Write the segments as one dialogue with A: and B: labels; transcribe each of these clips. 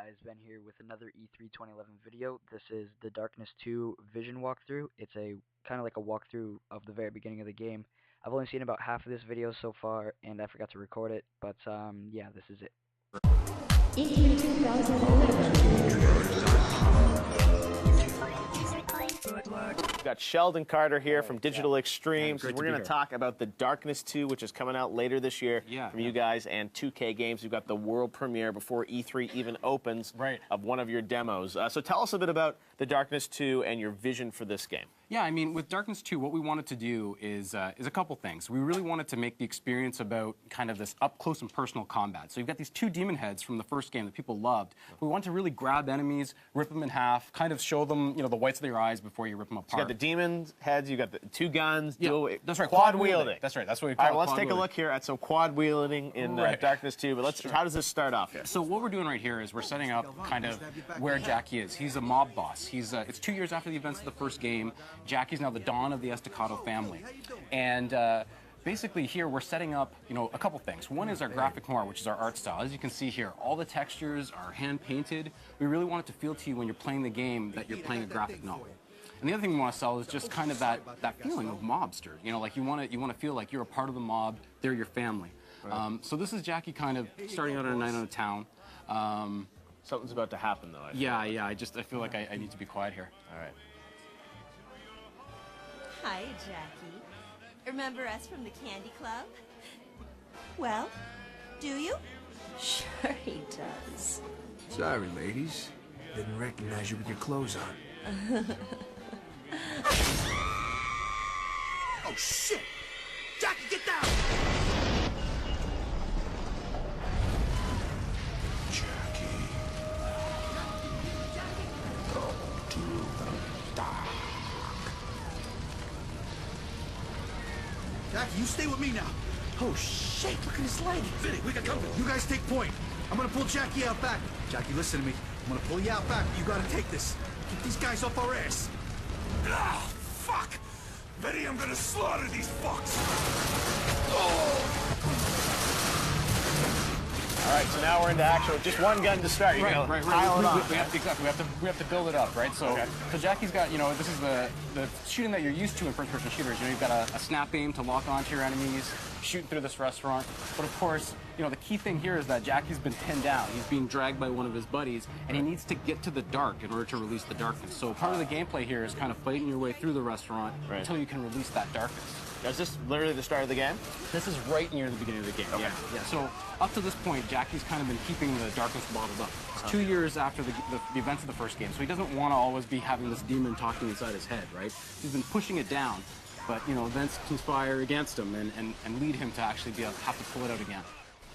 A: guys, Ben here with another E3 2011 video. This is the Darkness 2 Vision walkthrough. It's a kind of like a walkthrough of the very beginning of the game. I've only seen about half of this video so far, and I forgot to record it, but yeah, this is it.
B: E3 2011.
C: We've got Sheldon Carter here from Digital Extremes. We're going to talk about the Darkness 2, which is coming out later this year from you guys, and 2K Games. We've got the world premiere before E3 even opens of one of your demos. So tell us a bit about the Darkness 2 and your vision for this game.
D: Yeah, I mean, with Darkness 2, what we wanted to do is a couple things. We really wanted to make the experience about kind of this up-close and personal combat. So you've got these two demon heads from the first game that people loved. We want to really grab enemies, rip them in half, kind of show them, you know, the whites of their eyes before you rip them apart.
C: So you got the demon heads, you got the two guns,
D: that's right,
C: quad wielding.
D: That's right, that's what we call it.
C: All right, let's take a look here at some quad wielding in Darkness 2, but how does this start off here?
D: So what we're doing right here is we're setting up kind of where Jackie is. He's a mob boss. It's 2 years after the events of the first game. Jackie's now the dawn of the Estacado family. And basically here we're setting up, you know, a couple things. One is our graphic noir, which is our art style. As you can see here, all the textures are hand painted. We really want it to feel to you when you're playing the game that you're playing a graphic novel. And the other thing we want to sell is just kind of that feeling of mobster. You know, like you want to feel like you're a part of the mob, they're your family. Right. So this is Jackie kind of starting out on a night on a town.
C: Something's about to happen though.
D: I feel like I need to be quiet here.
C: All right.
E: Hi, Jackie. Remember us from the Candy Club? Well, do you?
B: Sure he does.
F: Sorry, ladies. Didn't recognize you with your clothes on.
G: Oh, shit! Jackie, get down!
F: Jackie. Go to the dark.
G: Jackie, you stay with me now.
F: Oh, shit, look at his leg.
G: Vinny, we got company. You guys take point. I'm gonna pull Jackie out back. Jackie, listen to me. I'm gonna pull you out back, but you gotta take this. Get these guys off our ass. Ah, fuck! Vinny, I'm gonna slaughter these fucks. Oh!
C: All right, so now we're into action with just one gun to start. You're gonna pile it on.
D: We have to build it up, right? So, so Jackie's got, you know, this is the shooting that you're used to in first-person shooters. You know, you've got a snap aim to lock onto your enemies, shooting through this restaurant. But of course, you know, the key thing here is that Jackie's been pinned down. He's being dragged by one of his buddies, and he needs to get to the dark in order to release the darkness. So part of the gameplay here is kind of fighting your way through the restaurant until you can release that darkness.
C: Is this literally the start of the game?
D: This is right near the beginning of the game.
C: Okay.
D: Yeah. So up to this point, Jackie's kind of been keeping the darkness bottled up. It's 2 years after the events of the first game, so he doesn't want to always be having this demon talking inside his head, right? He's been pushing it down, but you know, events conspire against him and lead him to actually have to pull it out again.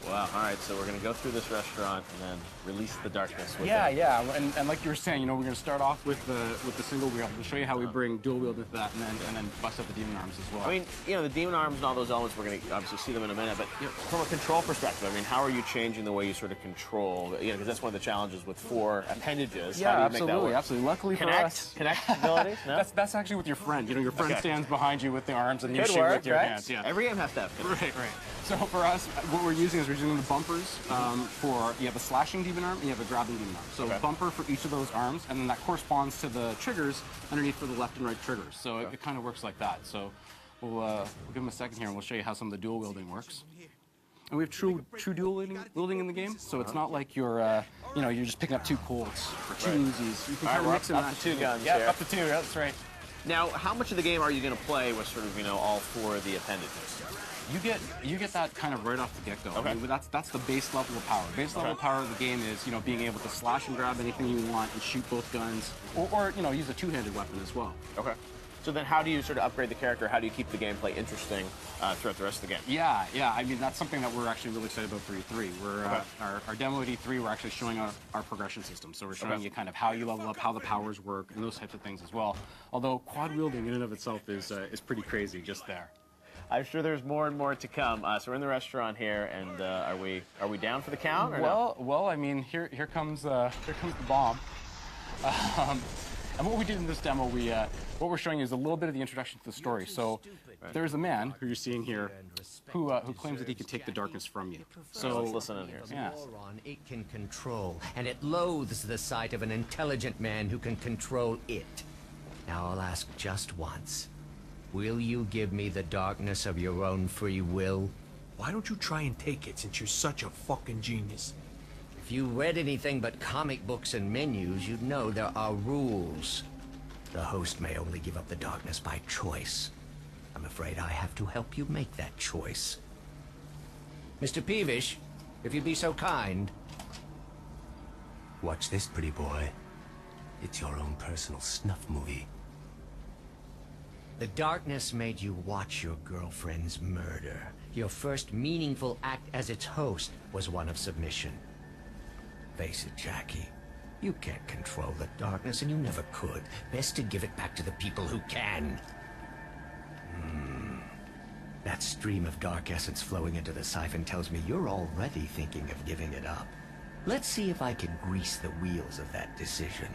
C: Wow. All right, so we're going to go through this restaurant and then release the darkness with it.
D: Yeah. And like you were saying, you know, we're going to start off with the single wield. We'll show you how we bring dual wield into that, and then bust up the demon arms as well.
C: I mean, you know, the demon arms and all those elements, we're going to obviously see them in a minute, but from a control perspective, I mean, how are you changing the way you sort of control, you know, because that's one of the challenges with 4 appendages.
D: Yeah,
C: how do you
D: absolutely,
C: make that work?
D: absolutely. Luckily for us.
C: Connect abilities? No?
D: That's actually with your friend. You know, your friend stands behind you with the arms and you
C: Could
D: shoot
C: work,
D: with your hands. Yeah.
C: Every game has to have connect.
D: Right. So for us, what we're using is we're using the bumpers for, you have a slashing demon arm and you have a grabbing demon arm. So bumper for each of those arms, and then that corresponds to the triggers underneath for the left and right triggers. So it kind of works like that. So we'll give him a second here and we'll show you how some of the dual wielding works. And we have true dual wielding in the game, so it's not like you're, you know, you're just picking up 2 Colts or 2 Uzis. You can kind of mix and match.
C: Up to 2 guns.
D: Yeah, up to 2. That's right.
C: Now, how much of the game are you going to play with sort of, you know, all 4 of the appendages?
D: You get that kind of right off the get-go.
C: Okay.
D: I mean, that's the base level of power. Base level of power of the game is, you know, being able to slash and grab anything you want and shoot both guns, or you know, use a 2-handed weapon as well. Okay.
C: So then how do you sort of upgrade the character? How do you keep the gameplay interesting throughout the rest of the game?
D: Yeah. I mean, that's something that we're actually really excited about for E3. We're our demo at E3, we're actually showing our progression system. So we're showing you kind of how you level up, how the powers work, and those types of things as well. Although quad wielding in and of itself is pretty crazy just there.
C: I'm sure there's more and more to come. So we're in the restaurant here, and are we down for the count? Or
D: well, I mean, here comes the bomb. And what we did in this demo, what we're showing you is a little bit of the introduction to the story. So there's a man who you're seeing here who claims that he can take the darkness from you. So
C: let's listen in here.
D: Yeah.
H: It can control, and it loathes the sight of an intelligent man who can control it. Now I'll ask just once. Will you give me the darkness of your own free will?
F: Why don't you try and take it since you're such a fucking genius?
H: If you read anything but comic books and menus, you'd know there are rules. The host may only give up the darkness by choice. I'm afraid I have to help you make that choice. Mr. Peevish, if you'd be so kind. Watch this, pretty boy. It's your own personal snuff movie. The darkness made you watch your girlfriend's murder. Your first meaningful act as its host was one of submission. Face it, Jackie. You can't control the darkness, and you never could. Best to give it back to the people who can. That stream of dark essence flowing into the siphon tells me you're already thinking of giving it up. Let's see if I can grease the wheels of that decision.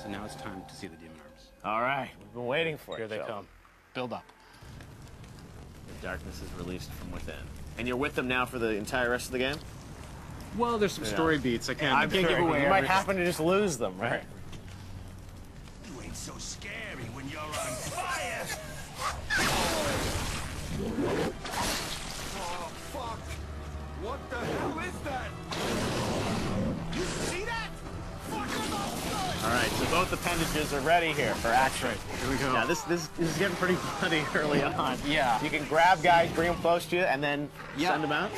D: So now it's time to see the demon arms.
C: All right, we've been waiting for
D: Here
C: it.
D: they
C: Sheldon.
D: come. Build up.
C: The darkness is released from within. And you're with them now for the entire rest of the game?
D: Well, there's some story beats. I can't give away.
C: You might happen to just lose them, right?
G: You ain't so scary when you're on fire! Oh, fuck! What the hell is that? You see that? Fucking
C: All right, so both appendages are ready here for action.
D: Here we go.
C: Now, this is getting pretty bloody early on.
D: Yeah.
C: You can grab guys, bring them close to you, and then send them out?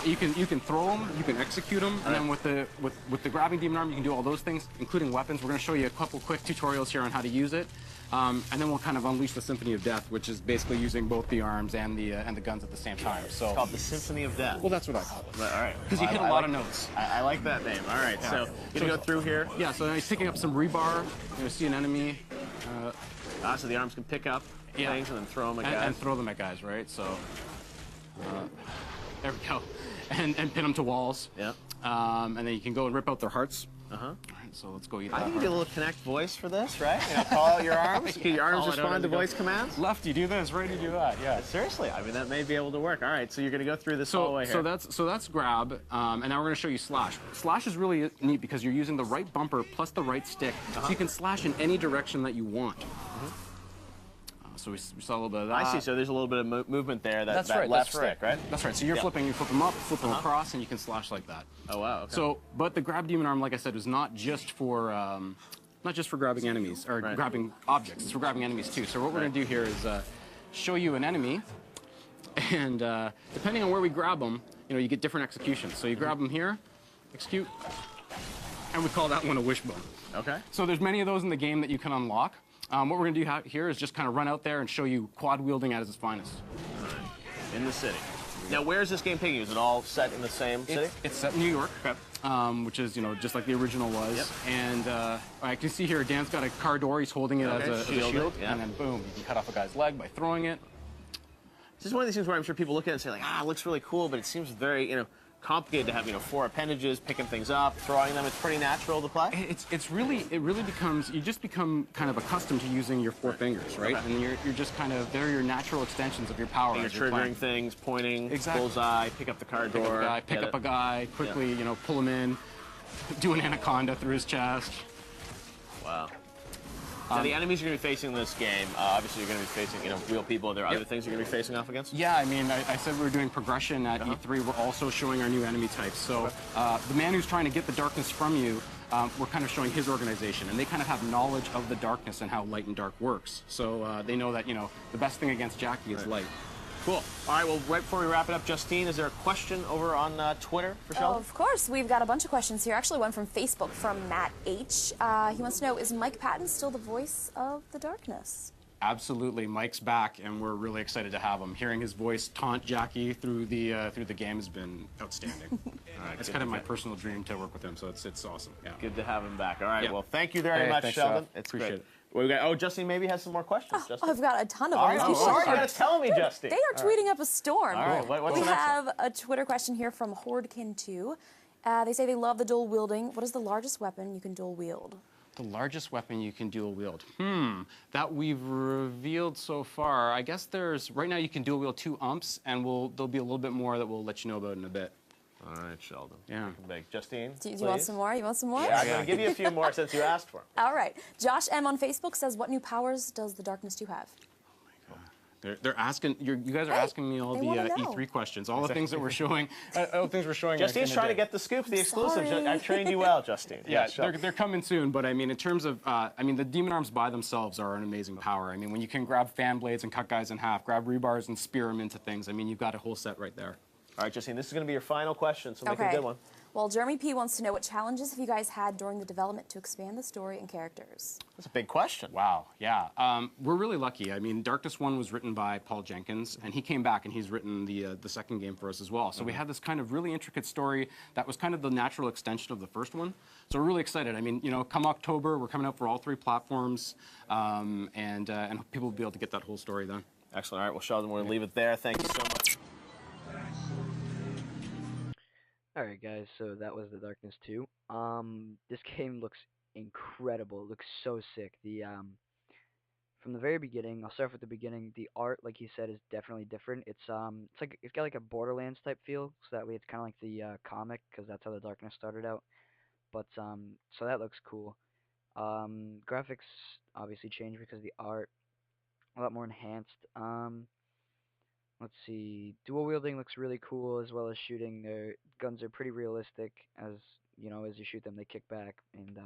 D: You can throw them, you can execute them, and then with the grabbing demon arm, you can do all those things, including weapons. We're going to show you a couple quick tutorials here on how to use it, and then we'll kind of unleash the Symphony of Death, which is basically using both the arms and the guns at the same time. So
C: It's called the Symphony of Death.
D: well, that's what I call it.
C: All right.
D: Because you hit a lot of notes.
C: I like that name. All right, so you're going to go through here.
D: Yeah, so he's picking up some rebar. You're going to see an enemy.
C: So the arms can pick up things and then throw them at guys.
D: And throw them at guys, right? So there we go. And pin them to walls.
C: Yep.
D: And then you can go and rip out their hearts.
C: Uh-huh.
D: All right, so let's go eat
C: I
D: that
C: think you
D: heart.
C: do a little Connect voice for this, right? You know, call out your arms. Can your arms
D: Call it out
C: respond
D: as
C: to
D: you go.
C: voice commands?
D: Lefty, do this. Righty, do that. Yeah.
C: Seriously, I mean, that may be able to work. All right, so you're going to go through this hallway here.
D: So that's grab, and now we're going to show you slash. Slash is really neat because you're using the right bumper plus the right stick, so you can slash in any direction that you want. So we saw a little bit of that.
C: I see. So there's a little bit of movement there. That left
D: that's
C: stick, right?
D: That's right. So you're flipping. You flip them up, flip them across, and you can slash like that.
C: Oh wow. Okay.
D: So, but the grab demon arm, like I said, is not just for grabbing enemies or grabbing objects. It's for grabbing enemies too. So what we're going to do here is show you an enemy, and depending on where we grab them, you get different executions. So you grab them here, execute, and we call that one a wishbone.
C: Okay.
D: So there's many of those in the game that you can unlock. What we're going to do here is just kind of run out there and show you quad wielding at its finest.
C: In the city. Now, where is this game taking you? Is it all set in the same city?
D: It's set in New York, which is just like the original was.
C: Yep.
D: And I can see here Dan's got a car door. He's holding it as a shield,
C: yeah.
D: and then boom, you can cut off a guy's leg by throwing it.
C: This is one of these things where I'm sure people look at it and say like, it looks really cool, but it seems very, complicated to have, 4 appendages, picking things up, throwing them. It's pretty natural to play.
D: It really becomes, you just become kind of accustomed to using your 4 fingers, right?
C: Okay.
D: And you're just kind of, they're your natural extensions of your power.
C: You're
D: as you're
C: triggering
D: playing.
C: things, pointing,
D: Exactly.
C: bullseye, pick up the car door.
D: Pick up a guy, quickly, pull him in, do an anaconda through his chest.
C: Wow. Now, the enemies you're going to be facing in this game, obviously you're going to be facing, real people. Are there other things you're going to be facing off against?
D: Yeah, I mean, I said we were doing progression at E3. We're also showing our new enemy types. So the man who's trying to get the darkness from you, we're kind of showing his organization. And they kind of have knowledge of the darkness and how light and dark works. So they know that, the best thing against Jackie is light.
C: Cool. All right, well, right before we wrap it up, Justine, is there a question over on Twitter for Sheldon?
I: Of course. We've got a bunch of questions here. Actually, one from Facebook from Matt H. He wants to know, is Mike Patton still the voice of the darkness?
D: Absolutely. Mike's back, and we're really excited to have him. Hearing his voice taunt Jackie through the game has been outstanding.
C: All right,
D: it's kind of my personal dream to work with him, so it's awesome. Yeah.
C: Good to have him back. All right,
D: Yeah.
C: well, thank you very much,
D: thanks,
C: Sheldon.
D: Seth.
C: It's
D: Appreciate
C: great.
D: it.
C: We got, Justine maybe has some more questions. Justine.
I: I've got a ton of
C: All
I: them.
C: right,
I: People
C: sorry,
I: are-
C: you gotta tell me, Justine.
I: They are tweeting up a storm.
C: All right, what's
I: we
C: the next
I: have a Twitter question here from Hordekin2. They say they love the dual wielding. What is the largest weapon you can dual wield?
D: The largest weapon you can dual wield. That we've revealed so far. I guess right now you can dual wield 2 umps, and there'll be a little bit more that we'll let you know about in a bit.
C: All right, Sheldon.
D: Yeah.
C: Big. Justine,
I: Do you want some more? You want some more?
C: Yeah, I'm going to give you a few more since you asked for them.
I: All right. Josh M. on Facebook says, what new powers does the Darkness 2 have?
D: They're asking. You guys are asking me all the E3 questions, all the things that we're showing. All the things we're showing.
C: Justine's trying to get the scoops, the exclusives. I've trained you well, Justine.
D: Yeah, they're coming soon. But I mean, in terms of, the demon arms by themselves are an amazing power. I mean, when you can grab fan blades and cut guys in half, grab rebars and spear them into things. I mean, you've got a whole set right there.
C: All right, Justine, this is going to be your final question, so make it a good one.
I: Well, Jeremy P. wants to know what challenges have you guys had during the development to expand the story and characters?
C: That's a big question.
D: Wow, yeah. We're really lucky. I mean, Darkness 1 was written by Paul Jenkins, and he came back and he's written the second game for us as well. So we had this kind of really intricate story that was kind of the natural extension of the first one. So we're really excited. I mean, come October, we're coming out for all 3 platforms, and people will be able to get that whole story then.
C: Excellent. All right, well, Sheldon, we're going to leave it there. Thank you so much.
A: Alright guys, so that was The Darkness 2. This game looks incredible. It looks so sick. From the very beginning, I'll start with the beginning. The art, like he said, is definitely different. It's got like a Borderlands type feel, so that way it's kind of like the comic, because that's how The Darkness started out. But so that looks cool. Graphics obviously changed because of the art, a lot more enhanced. Let's see, dual wielding looks really cool, as well as shooting. Their guns are pretty realistic, as as you shoot them they kick back, and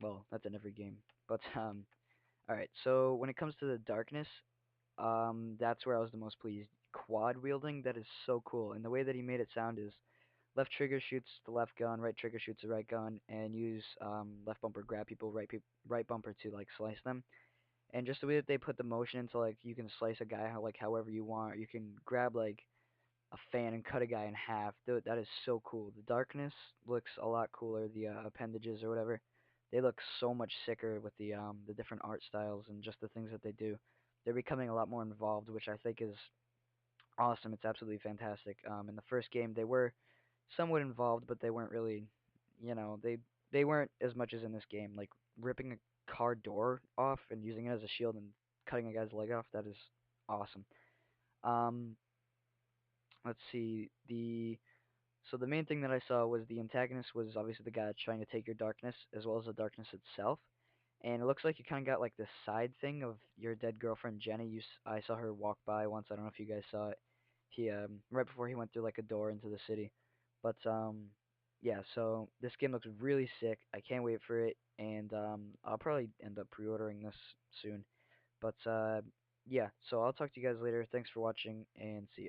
A: well, that's in every game. But alright, so when it comes to the Darkness, that's where I was the most pleased. Quad wielding, that is so cool, and the way that he made it sound is left trigger shoots the left gun, right trigger shoots the right gun, and use left bumper grab people, right bumper to like slice them. And just the way that they put the motion into, like, you can slice a guy however you want. You can grab like a fan and cut a guy in half. Dude, that is so cool. The Darkness looks a lot cooler. The appendages or whatever, they look so much sicker with the different art styles and just the things that they do. They're becoming a lot more involved, which I think is awesome. It's absolutely fantastic. In the first game, they were somewhat involved, but they weren't really, they weren't as much as in this game. Like ripping a car door off and using it as a shield and cutting a guy's leg off, that is awesome. Let's see, so the main thing that I saw was the antagonist was obviously the guy trying to take your darkness, as well as the darkness itself. And it looks like you kind of got like this side thing of your dead girlfriend Jenny. I saw her walk by once. I don't know if you guys saw it. He right before he went through like a door into the city. But yeah, so this game looks really sick. I can't wait for it, and I'll probably end up pre-ordering this soon. But yeah, so I'll talk to you guys later. Thanks for watching, and see ya.